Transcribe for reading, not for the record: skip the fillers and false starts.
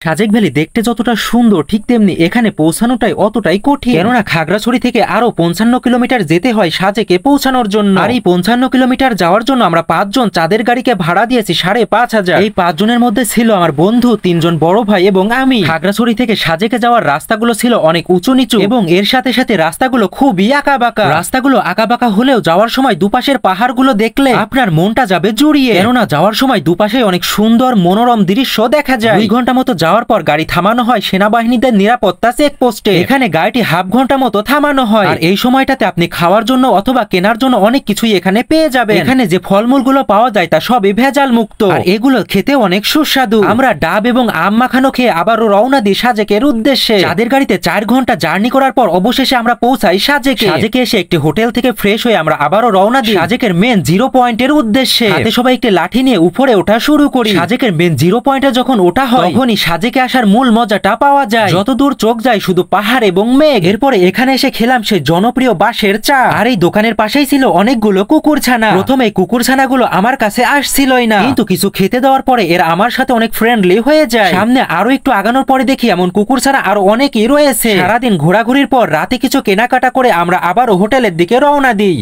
Sajek valley দেখতে যতটা সুন্দর ঠিক তেমনি এখানে পৌঁছানোটাই অতটাই কঠিন, কেননা খাগড়াছড়ি থেকে আরো 55 কিলোমিটার যেতে হয় সাজেকে পৌঁছানোর জন্য। আর এই 55 কিলোমিটার যাওয়ার জন্য আমরা 5 জন চাঁদের গাড়িকে ভাড়া দিয়েছি 5,500। এই 5 জনের মধ্যে ছিল আমার বন্ধু, 3 জন বড় ভাই এবং আমি। খাগড়াছড়ি থেকে সাজেকে যাওয়ার রাস্তাগুলো ছিল অনেক উঁচু নিচু এবং এর সাথে সাথে রাস্তাগুলো খুবই আঁকাবাঁকা। রাস্তাগুলো আঁকাবাঁকা হলেও যাওয়ার সময় দুপাশের পাহাড়গুলো দেখলে আপনার মনটা যাবে জুড়িয়ে, কেননা যাওয়ার সময় দুপাশে অনেক সুন্দর মনোরম দৃশ্য দেখা যায়। 2 ঘন্টা মতো যাওয়ার পর গাড়ি থামানো হয় সেনাবাহিনীদের নিরাপত্তা চেকপোস্টে। এখানে গাড়িটি হাফ ঘন্টা মতো থামানো হয়। আর এই সময়টাতে আপনি খাওয়ার জন্য অথবা কেনার জন্য অনেক কিছুই এখানে পেয়ে যাবেন। এখানে যে ফলমূলগুলো পাওয়া যায় তা সবই ভেজাল মুক্ত, আর এগুলো খেতে অনেক সুস্বাদু। আমরা ডাব এবং আম মাখানো খেয়ে আবারও রওনা দিই সাজেকের উদ্দেশ্যে। চাঁদের গাড়িতে 4 ঘন্টা জার্নি করার পর অবশেষে আমরা পৌঁছাই সাজেকে। সাজেকে এসে একটি হোটেল থেকে ফ্রেশ হয়ে আমরা আবারও রওনা দিই সাজেকের মেন 0 পয়েন্টের উদ্দেশ্যে। হাতে সবাই একটি লাঠি নিয়ে উপরে ওঠা শুরু করি। সাজেকের মেন 0 পয়েন্টে যখন ওঠা হয় তখনই সাজেকে আসার মূল মজাটা পাওয়া যায়। যতদূর চোখ যায় শুধু পাহাড় এবং মেঘ। এরপরে এখানে এসে খেলাম সেই জনপ্রিয় বাঁশের চা। আর এই দোকানের পাশেই ছিল অনেকগুলো কুকুরছানা। প্রথমে এই কুকুরছানাগুলো আমার কাছে আসছিলই না, কিন্তু কিছু খেতে দেওয়ার পরে এরা আমার সাথে অনেক ফ্রেন্ডলি হয়ে যায়। সামনে আরো একটু আগানোর পরে দেখি এমন কুকুরছানা আরো অনেকই রয়েছে। সারাদিন ঘোরাঘুরির পর রাতে কিছু কেনাকাটা করে আমরা আবারও হোটেলের দিকে রওনা দিই।